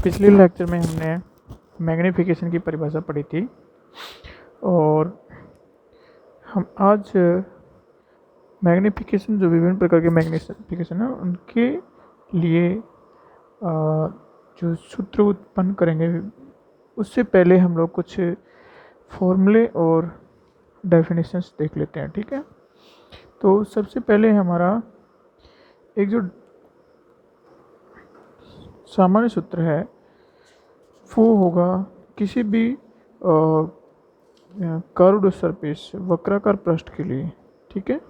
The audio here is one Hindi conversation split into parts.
पिछले लेक्चर में हमने मैग्नीफिकेशन की परिभाषा पढ़ी थी और हम आज मैग्नीफिकेशन जो विभिन्न प्रकार के मैग्नीफिकेशन है उनके लिए जो सूत्र उत्पन्न करेंगे उससे पहले हम लोग कुछ फॉर्मूले और डेफिनेशंस देख लेते हैं। ठीक है, तो सबसे पहले हमारा एक जो सामान्य सूत्र है वो होगा किसी भी कर्व्ड सरफेस वक्राकार पृष्ठ के लिए। ठीक है,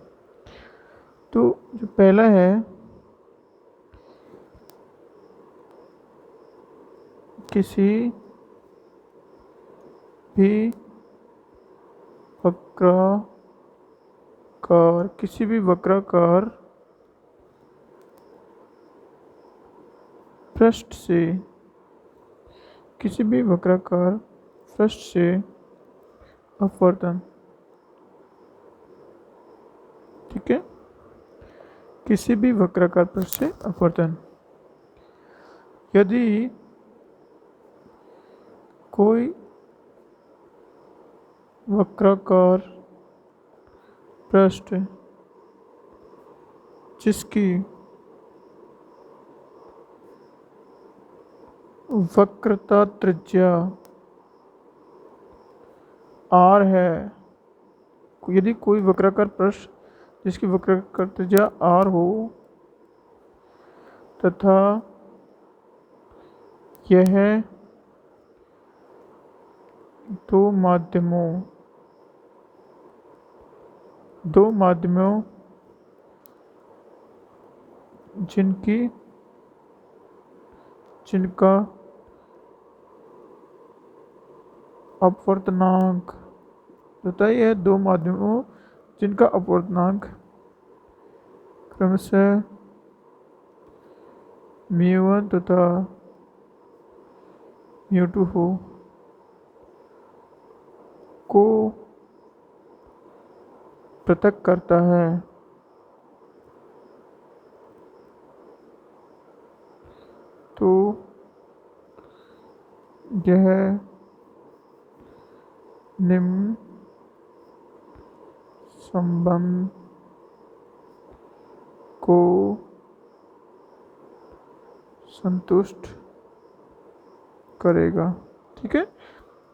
तो जो पहला है किसी भी वक्राकार पृष्ठ से अपवर्तन। ठीक है, किसी भी वक्राकार पृष्ठ से अपवर्तन यदि कोई वक्राकार पृष्ठ जिसकी वक्रता त्रिज्या r है, यदि कोई वक्राकार पृष्ठ जिसकी वक्राकार त्रिज्या r हो तथा यह दो माध्यमों जिनका अपवर्तनांक बताइए, दो माध्यमों जिनका अपवर्तनांक क्रमशः μ1 तथा μ2 हो को पृथक करता है। तो यह निम्न संबंध को संतुष्ट करेगा। ठीक है,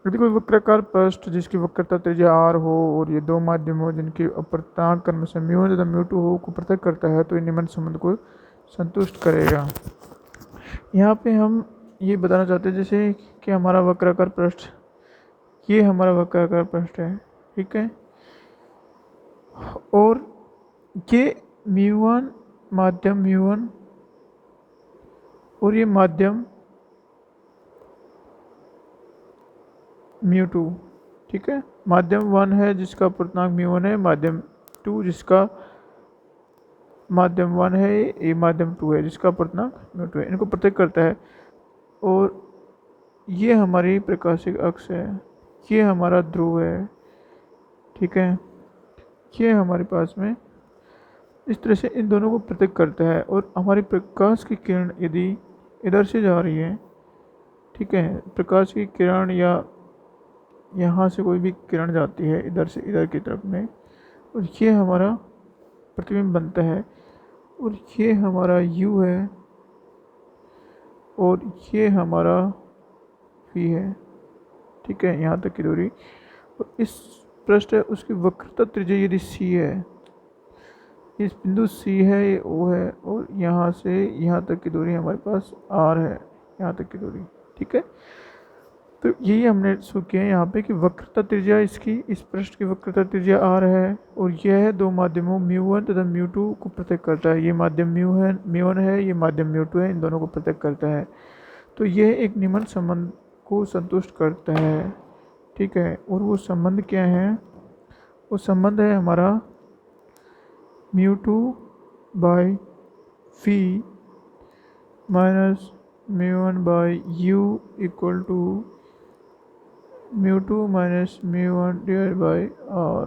यदि कोई वक्राकार पृष्ठ जिसकी वक्रता त्रिज्या r हो और ये दो माध्यमों जिनकी अपवर्तनांक क्रमशः μ1 तथा μ2 हो को पृथक करता है तो ये निम्न संबंध को संतुष्ट करेगा। यहाँ पे हम ये बताना चाहते हैं जैसे कि हमारा वक्राकार पृष्ठ, ये हमारा वक्राकार पृष्ठ है। ठीक है, और ये μ1 माध्यम μ1 और ये माध्यम μ2। ठीक है, माध्यम 1 है जिसका अपवर्तनांक μ1 है, माध्यम 2 जिसका माध्यम 1 है, ये माध्यम 2 है जिसका अपवर्तनांक μ2 है, इनको पृथक करता है। और ये हमारी प्रकाशिक अक्ष है, ये हमारा ध्रुव है। ठीक है, ये हमारे पास में इस तरह से इन दोनों को पृथक करता है। और हमारी प्रकाश की किरण यदि इधर से जा रही है, ठीक है, प्रकाश की किरण या यहाँ से कोई भी किरण जाती है इधर से इधर की तरफ में, और ये हमारा प्रतिबिंब बनता है, और ये हमारा u है और ये हमारा v है। ठीक है, यहाँ तक की दूरी। और इस पृष्ठ है उसकी वक्रता त्रिज्या यदि c है, इस बिंदु c है, ये o है, और यहाँ से यहाँ तक की दूरी हमारे पास r है, यहाँ तक की दूरी। ठीक है, तो यही हमने शो किया है यहाँ पे कि वक्रता त्रिज्या इसकी, इस पृष्ठ की वक्रता त्रिज्या r है और यह दो माध्यमों μ1 तथा μ2 को पृथक करता है। ये माध्यम μ1 है, ये माध्यम μ2 है, इन दोनों को पृथक करता है। तो यह एक निम्न संबंध को संतुष्ट करता है। ठीक है, और वो संबंध क्या है? वो संबंध है हमारा μ2/v minus μ1/u equal to μ2 minus μ1 divide by r।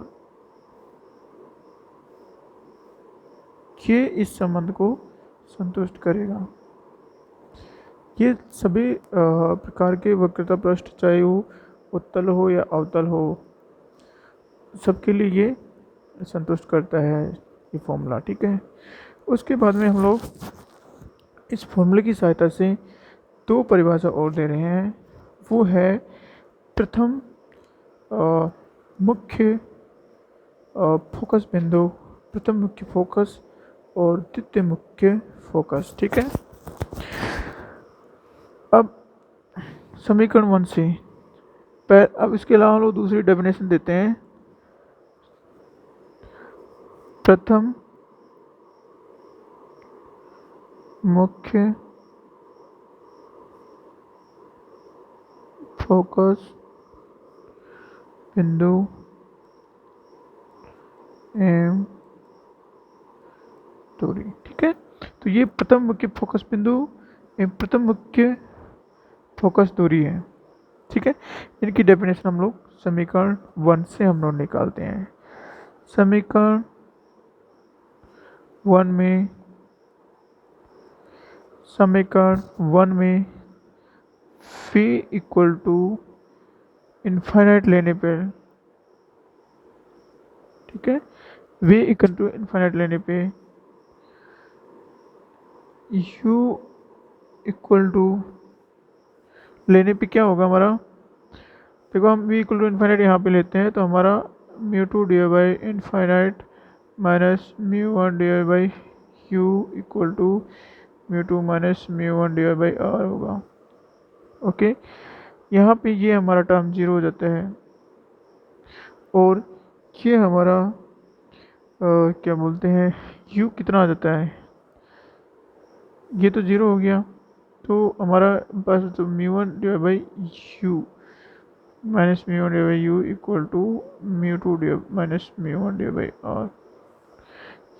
ये इस संबंध को संतुष्ट करेगा। ये सभी प्रकार के वक्रता पृष्ठ, चाहे वो उत्तल हो या अवतल हो, सबके लिए ये संतुष्ट करता है ये फॉर्मूला। ठीक है, उसके बाद में हम लोग इस फॉर्मूले की सहायता से दो परिभाषा और दे रहे हैं। वो है प्रथम मुख्य फोकस बिंदु, प्रथम मुख्य फोकस और द्वितीय मुख्य फोकस। ठीक है, अब समीकरण 1 से अब इसके अलावा हम लोग दूसरी डेफिनेशन देते हैं। प्रथम मुख्य फोकस बिंदु एवं दूरी। ठीक है, तो ये प्रथम मुख्य फोकस बिंदु एवं प्रथम मुख्य फोकस दूरी है। ठीक है, इनकी डेफिनेशन हम लोग समीकरण 1 से हम लोग निकालते हैं। समीकरण 1 में फी इक्वल टू इनफाइनाइट लेने पर, ठीक है, वी इक्वल टू इनफाइनाइट लेने पे यू इक्वल टू लेने पे क्या होगा हमारा, देखो हम वी इक्वल टू इनफाइनाइट यहाँ पे लेते हैं तो हमारा mu two d by infinite minus mu one d by u equal to mu two minus mu one d by r होगा। ओके, यहाँ पे ये हमारा टर्म जीरो हो जाता है और ये हमारा क्या बोलते हैं u कितना आ जाता है, ये तो जीरो हो गया, तो हमारा पास तो mu one divide by u minus mu one divide by u equal to mu two minus mu one divide by r,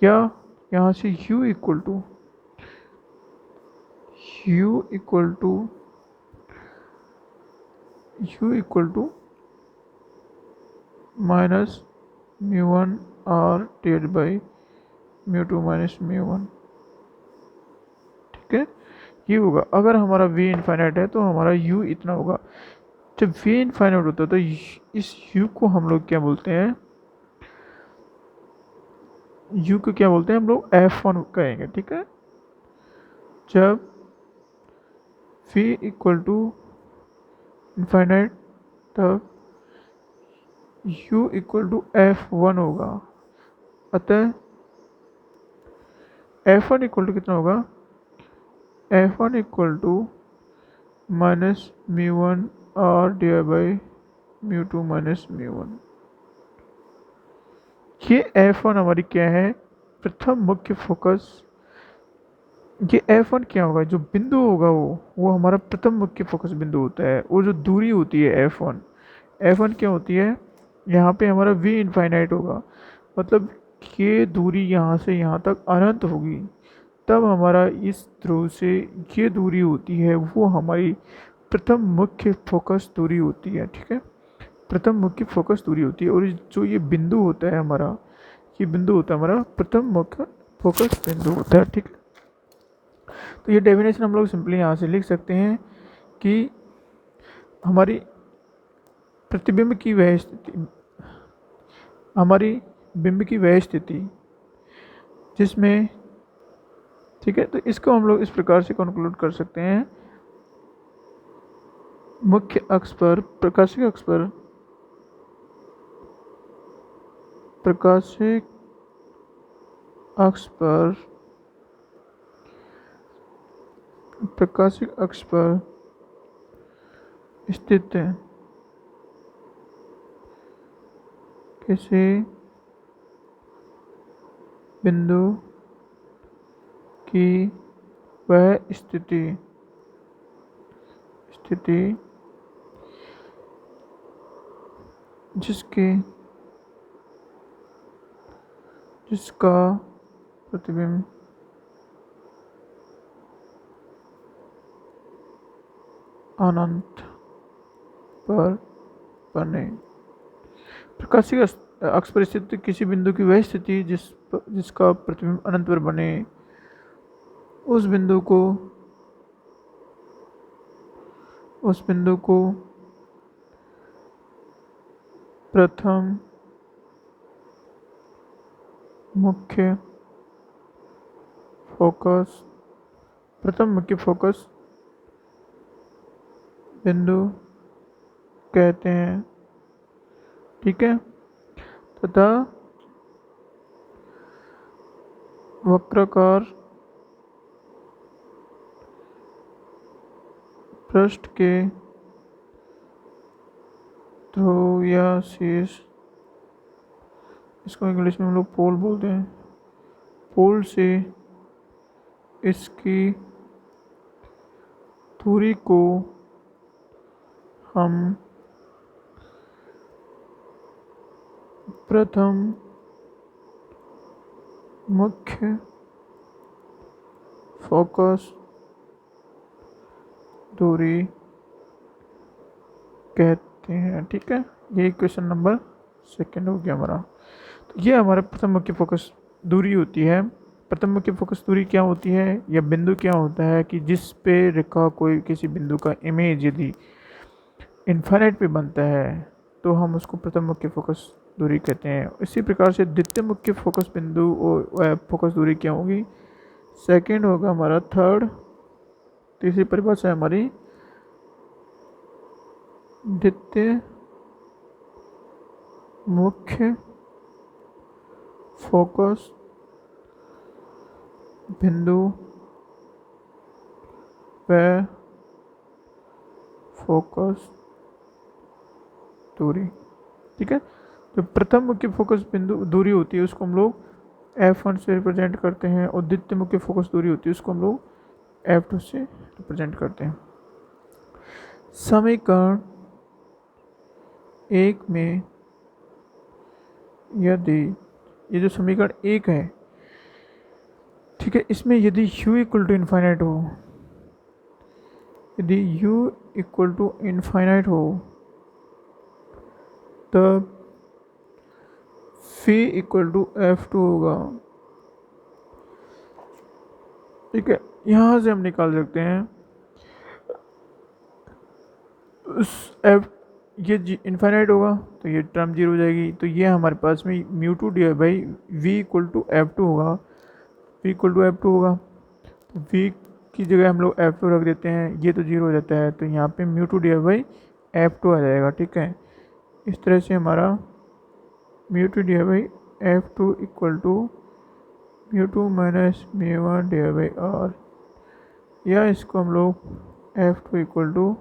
या यहाँ से u equal to minus mu one r divide by mu two minus mu one. ठीक है, ये होगा। अगर हमारा v इनफाइनाइट है तो हमारा u इतना होगा। जब v इनफाइनाइट होता है तो इस u को हम लोग क्या बोलते हैं, u को क्या बोलते हैं हम लोग f1 कहेंगे। ठीक है, जब v इक्वल टू इनफाइनाइट तब u इक्वल टू f1 होगा। अतः f1 इक्वल टू कितना होगा, f1 equal to minus mu one r divide by mu two minus mu one. ये f1 हमारी क्या है, प्रथम मुख्य फोकस। ये f1 क्या होगा, जो बिंदु होगा वो हमारा प्रथम मुख्य फोकस बिंदु होता है। और जो दूरी होती है f1 क्या होती है, यहाँ पे हमारा v इनफाइनाइट होगा, मतलब ये दूरी यहाँ से यहाँ तक अनंत होगी, तब हमारा इस ध्रुव से ये दूरी होती है वो हमारी प्रथम मुख्य फोकस दूरी होती है। ठीक है, प्रथम मुख्य फोकस दूरी होती है। और जो ये बिंदु होता है हमारा, ये बिंदु होता है हमारा प्रथम मुख्य फोकस बिंदु होता है। ठीक है, तो ये डेफिनेशन हम लोग सिंपली यहाँ से लिख सकते हैं कि हमारी प्रतिबिंब की वह स्थिति, हमारी बिंब की वह स्थिति जिसमें, ठीक है, तो इसको हम लोग इस प्रकार से कंक्लूड कर सकते हैं। मुख्य अक्ष पर, प्रकाशिक अक्ष पर प्रकाशिक अक्ष पर स्थित किसी बिंदु की वह स्थिति जिसका प्रतिबिंब अनंत पर बने। प्रकाशिक अक्ष पर स्थित किसी बिंदु की वह स्थिति जिसका प्रतिबिंब अनंत पर बने, उस बिंदु को उस बिंदु को प्रथम मुख्य फोकस बिंदु कहते हैं, ठीक है। तथा वक्राकार पृष्ठ के ध्रुव या शीर्ष, इसको इंग्लिश में हम लोग पोल बोलते हैं, पोल से इसकी दूरी को हम प्रथम मुख्य फोकस दूरी कहते हैं, ठीक है। ये क्वेश्चन नंबर 2 हो गया हमारा। तो ये हमारा प्रथम मुख्य फोकस दूरी होती है। प्रथम मुख्य फोकस दूरी क्या होती है या बिंदु क्या होता है कि जिस पे रेखा कोई किसी बिंदु का इमेज यदि इन्फाइनाइट पे बनता है तो हम उसको प्रथम मुख्य फोकस दूरी कहते हैं। इसी प्रकार से द्वितीय मुख्य फोकस बिंदु और फोकस दूरी क्या होगी, सेकंड होगा हमारा थर्ड। तीसरी परिभाषा है हमारी द्वितीय मुख्य फोकस बिंदु व फोकस दूरी, ठीक है। तो प्रथम मुख्य फोकस बिंदु दूरी होती है उसको हम लोग F1 से रिप्रेजेंट करते हैं और द्वितीय मुख्य फोकस दूरी होती है उसको हम लोग F2 से रिप्रेजेंट करते हैं। समीकरण 1 में यदि ये जो समीकरण 1 है, ठीक है, इसमें यदि u इक्वल टू इन्फाइनाइट हो, यदि u इक्वल टू इन्फाइनाइट हो तब phi इक्वल टू F2 होगा, ठीक है। यहाँ से हम निकाल सकते हैं उस F, ये इन्फाइनाइट होगा तो ये टर्म 0 हो जाएगी। तो ये हमारे पास में μ2 divide by v equal to F2 होगा, v इक्वल टू F2 होगा। तो v की जगह हम लोग F2 रख देते हैं, ये तो 0 हो जाता है, तो यहाँ पे μ2 डिवाइड बाई F2 आ जाएगा, ठीक है। इस तरह से हमारा μ2 divide by F2 equal to μ2 minus μ1 divide by r, या इसको हम लोग F2 equal to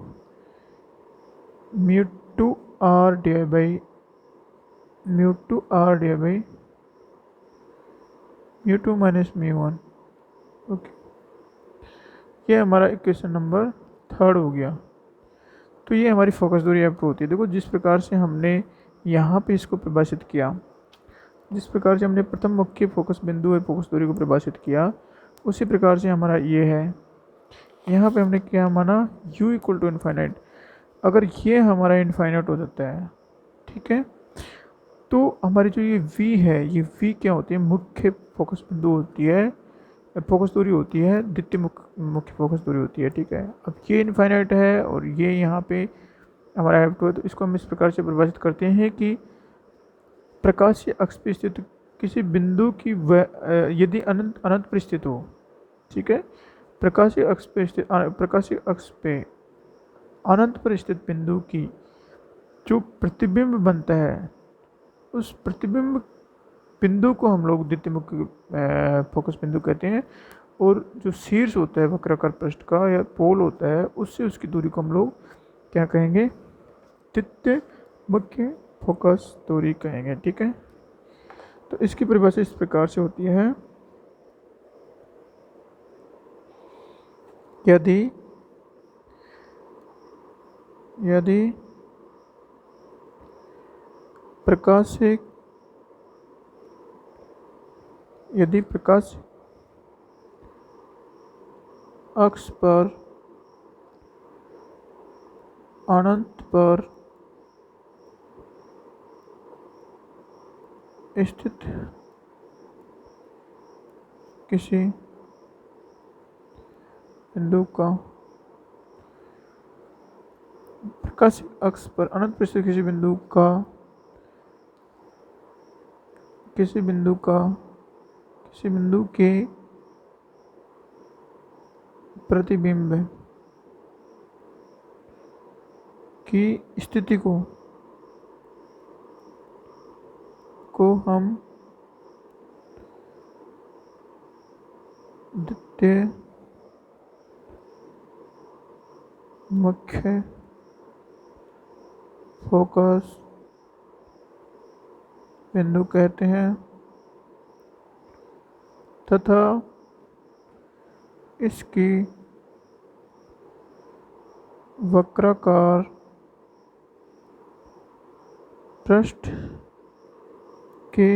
μ2 r divide by μ2 minus μ1, okay. ये हमारा इक्वेशन नंबर 3 हो गया। तो ये हमारी फोकस दूरी F2 होती है। देखो जिस प्रकार से हमने यहाँ पे इसको परिभाषित किया, जिस प्रकार से हमने प्रथम मुख्य फोकस बिंदु और फोकस दूरी को परिभाषित किया, उसी प्रकार से हमारा ये है। यहाँ पे हमने क्या माना, u इक्वल टू इन्फाइनाइट। अगर ये हमारा इन्फाइनाइट हो जाता है, ठीक है, तो हमारी जो ये v है, ये v क्या होती है, मुख्य फोकस बिंदु होती है, फोकस दूरी होती है, द्वितीय मुख्य फोकस दूरी होती है, ठीक है। अब ये इन्फाइनाइट है और ये यहाँ पे हमारा F2 है, तो इसको हम इस प्रकार से परिभाषित करते हैं कि प्रकाशीय अक्ष पे स्थित किसी बिंदु की यदि अनंत पर स्थित हो, ठीक है, प्रकाशीय अक्ष पे अनंत पर स्थित बिंदु की जो प्रतिबिंब बनता है, उस प्रतिबिंब बिंदु को हम लोग द्वितीय मुख्य फोकस बिंदु कहते हैं। और जो शीर्ष होता है वक्राकार पृष्ठ का या पोल होता है, उससे उसकी दूरी को हम लोग क्या कहेंगे, द्वितीय मुख्य फोकस दूरी कहेंगे, ठीक है। तो इसकी परिभाषा इस प्रकार से होती है, यदि प्रकाश अक्ष पर अनंत पर स्थित किसी बिंदु का प्रकाशिक अक्ष पर अनंत पर स्थित किसी बिंदु के प्रतिबिंब की स्थिति को हम द्वितीय मुख्य फोकस बिंदु कहते हैं तथा इसकी वक्राकार पृष्ठ के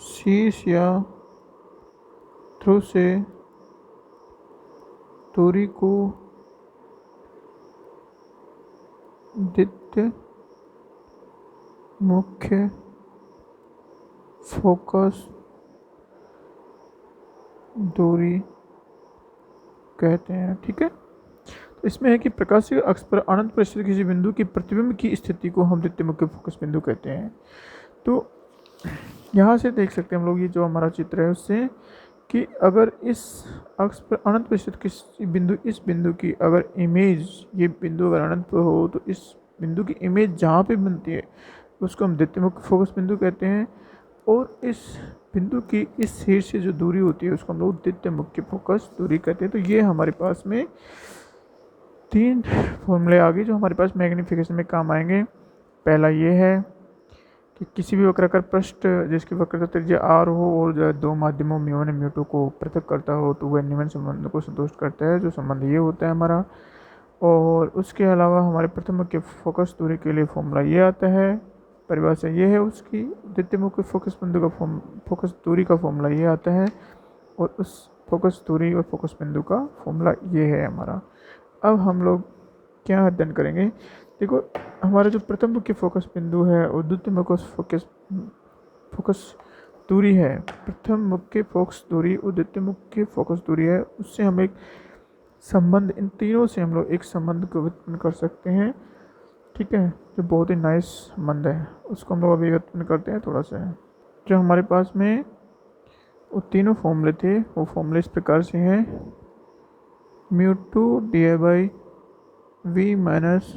शीर्ष या ध्रुव से दूरी को द्वितीय मुख्य फोकस दूरी कहते हैं। ठीक है, तो इसमें है कि प्रकाशीय अक्ष पर अनंत पर स्थित किसी बिंदु की प्रतिबिंब की स्थिति को हम द्वितीय मुख्य फोकस बिंदु कहते हैं। तो यहाँ से देख सकते हैं हम लोग, ये जो हमारा चित्र है उससे, कि अगर इस अक्ष पर अनंत पर स्थित किसी बिंदु, इस बिंदु की अगर इमेज, ये बिंदु अगर अनंत पर हो तो इस बिंदु की इमेज जहाँ पे बनती है उसको हम द्वितीय मुख्य फोकस बिंदु कहते हैं, और इस बिंदु की इस शीर्ष से जो दूरी होती है उसको हम लोग द्वितीय मुख्य फोकस दूरी कहते हैं। तो ये हमारे पास में 3 फॉर्मूले आ गए जो हमारे पास मैग्नीफिकेशन में काम आएंगे। पहला ये है कि किसी भी वक्राकार पृष्ठ जिसकी वक्रता त्रिज्या r हो और 2 माध्यमों μ1 और μ2 को पृथक करता हो तो वह निम्न संबंध को संतुष्ट करता है, जो संबंध ये होता है हमारा। और उसके अलावा हमारे प्रथम मुख्य फोकस दूरी के लिए फॉर्मूला ये आता है, परिभाषा ये है उसकी। द्वितीय मुख्य फोकस बिंदु का फोकस दूरी का फॉर्मूला ये आता है, और उस फोकस दूरी और फोकस बिंदु का फॉर्मूला ये है हमारा। अब हम लोग क्या अध्ययन करेंगे, देखो हमारा जो प्रथम मुख्य फोकस बिंदु है और द्वितीय मुख्य फोकस दूरी है, प्रथम मुख्य फोकस दूरी और द्वितीय मुख्य फोकस दूरी है, उससे हम एक संबंध, इन तीनों से हम लोग एक संबंध को व्युत्पन्न कर सकते हैं। ठीक है, जो बहुत ही नाइस संबंध है उसको हम लोग अभी व्युत्पन्न करते हैं थोड़ा सा। जो हमारे पास में वो तीनों फॉर्मूले थे वो फॉर्मूले इस प्रकार से हैं, μ2 divide by v minus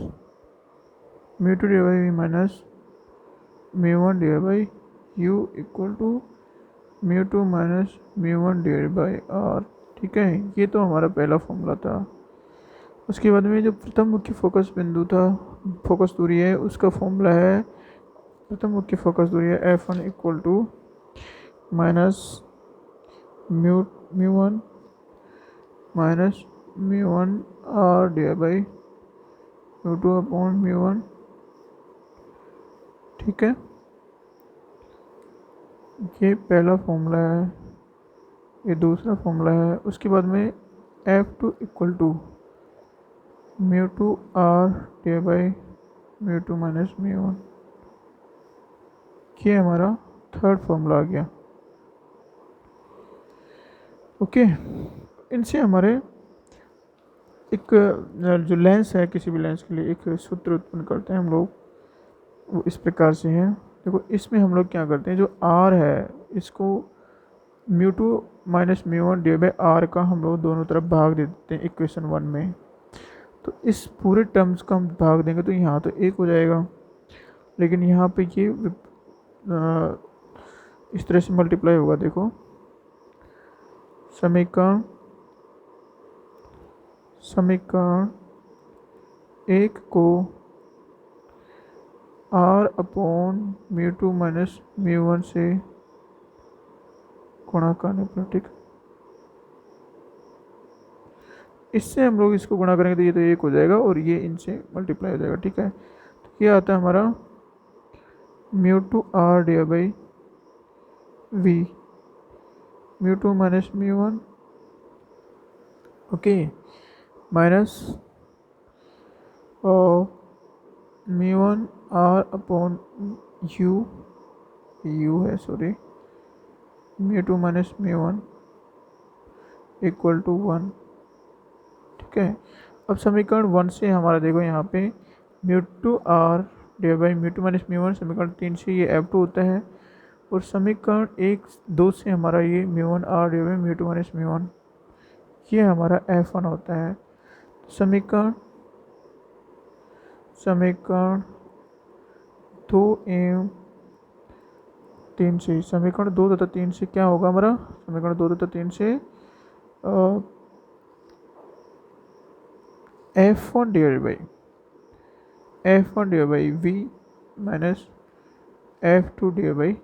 μ2 divide by v minus μ1 divide by u equal to μ2 minus μ1 divide by r। ठीक है, ये तो हमारा पहला फॉर्मूला था। उसके बाद में जो प्रथम मुख्य फोकस बिंदु था, फोकस दूरी है, उसका फॉर्मूला है, प्रथम मुख्य फोकस दूरी है f1 equal to minus μ1 minus μ1 r divide by μ2 upon μ1। ठीक है, ये पहला फॉर्मूला है, ये दूसरा फॉर्मूला है। उसके बाद में f2 equal to μ2 r divide by μ2 minus μ1, ये हमारा थर्ड फॉर्मूला आ गया। ओके, इनसे हमारे एक जो लेंस है, किसी भी लेंस के लिए एक सूत्र उत्पन्न करते हैं हम लोग, वो इस प्रकार से है। देखो इसमें हम लोग क्या करते हैं, जो r है इसको μ2 माइनस μ1 डिवाइड बाई r का हम लोग दोनों तरफ भाग दे देते हैं इक्वेशन 1 में। तो इस पूरे टर्म्स का हम भाग देंगे तो यहाँ तो 1 हो जाएगा, लेकिन यहाँ पे ये इस तरह से मल्टीप्लाई होगा। देखो समीकरण 1 को r अपॉन μ2 माइनस μ1 से गुणा करने पर, ठीक, इससे हम लोग इसको गुणा करेंगे तो ये तो 1 हो जाएगा और ये इनसे मल्टीप्लाई हो जाएगा। ठीक है, तो ये आता है हमारा μ2 r divide by v, μ2 minus μ1, okay, minus μ1 r upon u है, सॉरी, μ2 माइनस μ1 इक्वल टू 1। ठीक है, अब समीकरण 1 से हमारा देखो यहाँ पे म्यू2 are divide by mu two minus म्यू1, समीकरण 3 से ये F2 होता है, और समीकरण 1-2 से हमारा ये म्यू1 R divide by mu two minus म्यू1, ये हमारा F1 होता है। समीकरण 2 एवं 3 से, समीकरण 2 तथा 3 से क्या होगा हमारा, समीकरण 2 तथा 3 से F1 divide by V minus F2 divide by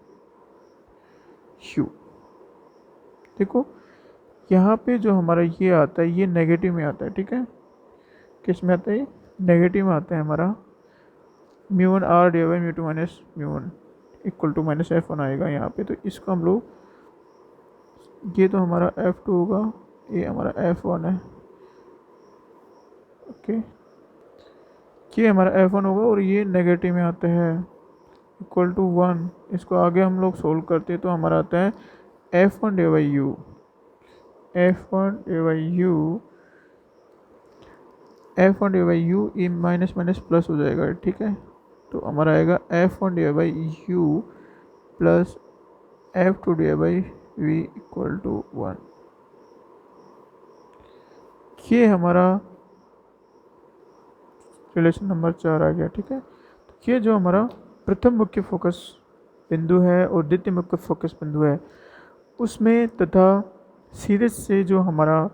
U। देखो यहाँ पे जो हमारा ये आता है, ये नेगेटिव में आता है, ठीक है। किस में आता है, नेगेटिव में आता है हमारा। Mu one R divide by mu two minus mu one equal to minus F1 आएगा यहाँ पे। तो इसको हम लोग, ये तो हमारा F2 होगा, ये हमारा F1 है, ओके। ये हमारा F1 होगा और ये नेगेटिव में आता है इक्वल टू 1। इसको आगे हम लोग सोल्व करते हैं तो हमारा आता है F1 divide by U, F1 divide by U, F1 divide by U, ये माइनस माइनस प्लस हो जाएगा, ठीक है। तो हमारा आएगा F1 divide by U plus F2 divide by V equal to 1। ये हमारा रिलेशन नंबर 4 आ गया, ठीक है। तो ये जो हमारा प्रथम मुख्य फोकस बिंदु है और द्वितीय मुख्य फोकस बिंदु है, उसमें तथा सीरीज से जो हमारा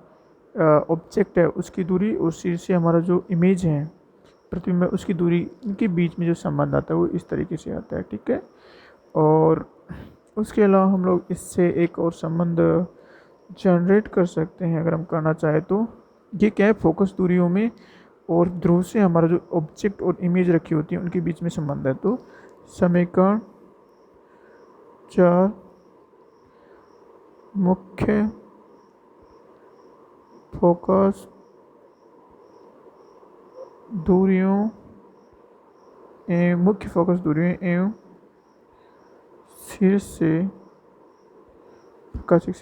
ऑब्जेक्ट है उसकी दूरी और सीरीज से हमारा जो इमेज है प्रतिबिंब में उसकी दूरी, इनके बीच में जो संबंध आता है वो इस तरीके से आता है, ठीक है। और उसके अलावा हम लोग इससे एक और संबंध जनरेट कर सकते हैं अगर हम करना चाहें तो। ये क्या है, फोकस दूरियों में और ध्रुव से हमारा जो ऑब्जेक्ट और इमेज रखी होती है उनके बीच में संबंध है। तो समीकरण 4 मुख्य फोकस दूरियों एवं मुख्य फोकस दूरियों एवं शीर्ष से, प्रकाशिक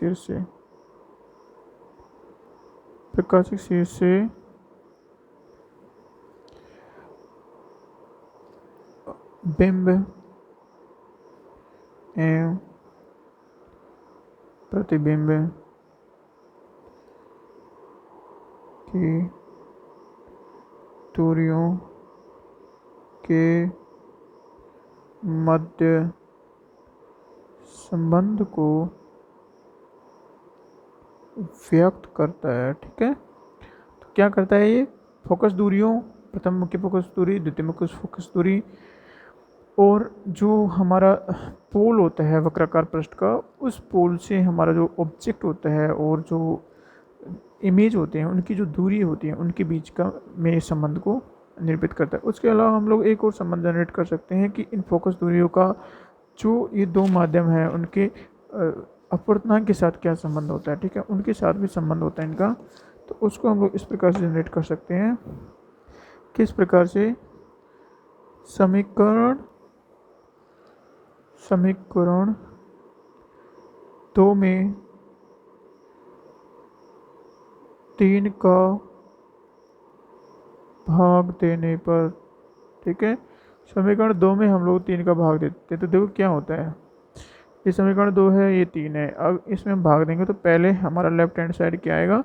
शीर्ष से बिंब एवं प्रतिबिंब की दूरियों के मध्य संबंध को व्यक्त करता है, ठीक है। तो क्या करता है ये, फोकस दूरियों, प्रथम मुख्य फोकस दूरी, द्वितीय मुख्य फोकस दूरी, और जो हमारा पोल होता है वक्राकार पृष्ठ का, उस पोल से हमारा जो ऑब्जेक्ट होता है और जो इमेज होते हैं उनकी जो दूरी होती है उनके बीच का में संबंध को निरूपित करता है। उसके अलावा हम लोग एक और संबंध जनरेट कर सकते हैं कि इन फोकस दूरियों का जो ये दो माध्यम है उनके अपवर्तनांक के साथ क्या संबंध होता है, ठीक है, उनके साथ भी संबंध होता है इनका। तो उसको हम लोग इस प्रकार से जनरेट कर सकते हैं, किस प्रकार से, समीकरण 2 में 3 का भाग देने पर, ठीक है। समीकरण 2 में हम लोग 3 का भाग देते हैं तो देखो क्या होता है, ये समीकरण 2 है, ये 3 है। अब इसमें हम भाग देंगे तो पहले हमारा लेफ्ट हैंड साइड क्या आएगा,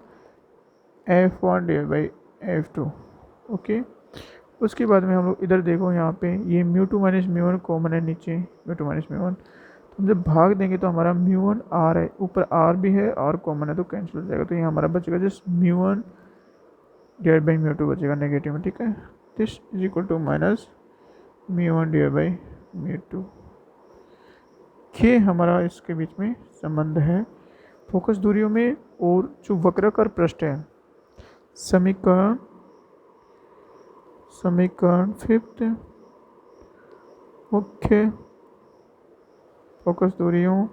F1 divide by F2, okay. उसके बाद में हम लोग इधर देखो, यहाँ पे ये म्यू2 माइनस म्यू1 कॉमन है, नीचे म्यू2 माइनस म्यू1, तो हम जब भाग देंगे तो हमारा म्यू1 आर है, ऊपर आर भी है, आर कॉमन है तो कैंसिल हो जाएगा। तो ये हमारा बचेगा just mu one divide by mu two बचेगा नेगेटिव में, ठीक है। This is equal to minus mu one divide by mu two. ये हमारा इसके बीच में संबंध है फोकस दूरियों में और जो वक्राकार पृष्ठ है। समीकरण 5 मुख्य फोकस दूरियों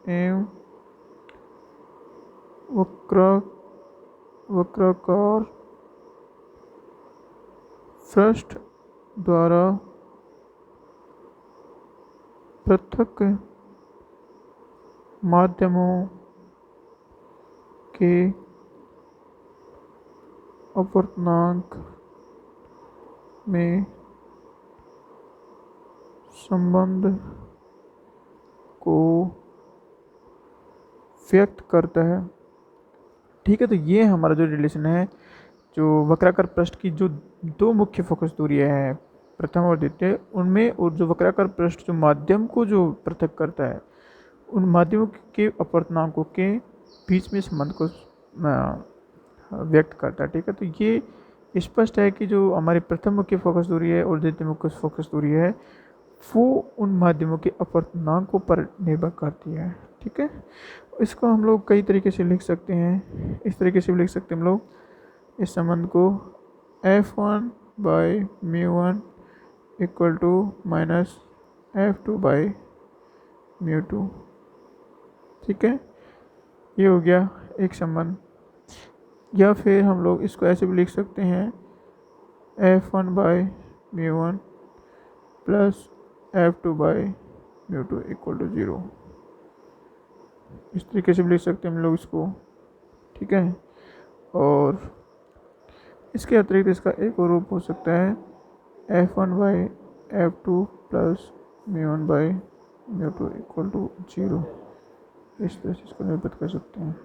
एवं वक्राकार पृष्ठ द्वारा पृथक माध्यमों के अपवर्तनांक में संबंध को व्यक्त करता है। ठीक है, तो ये हमारा जो रिलेशन है, जो वक्राकार पृष्ठ की जो दो मुख्य फोकस दूरियां हैं, प्रथम और द्वितीय, उनमें, और जो वक्राकार पृष्ठ जो माध्यम को जो पृथक करता है, उन माध्यमों के अपवर्तनांकों के बीच में संबंध को व्यक्त करता है। ठीक है, तो ये स्पष्ट है कि जो हमारी प्रथम मुख्य फोकस दूरी है और द्वितीय मुख्य फोकस दूरी है, वो उन माध्यमों के अपवर्तनांकों पर निर्भर करती है। ठीक है, इसको हम लोग कई तरीके से लिख सकते हैं। इस तरीके से भी लिख सकते हैं हम लोग इस संबंध को, F1/μ1 equal to minus F2/μ2। ठीक है, ये हो गया एक संबंध। या फिर हम लोग इसको ऐसे भी लिख सकते हैं, F1/μ1 plus F2/μ2 equal to 0। इस तरीके से भी लिख सकते हैं हम लोग इसको। ठीक है, और इसके अतिरिक्त इसका एक और रूप हो सकता है, F1/F2 प्लस μ1/μ2 इक्वल टू 0। इस तरह से इसको निरूपित कर सकते हैं।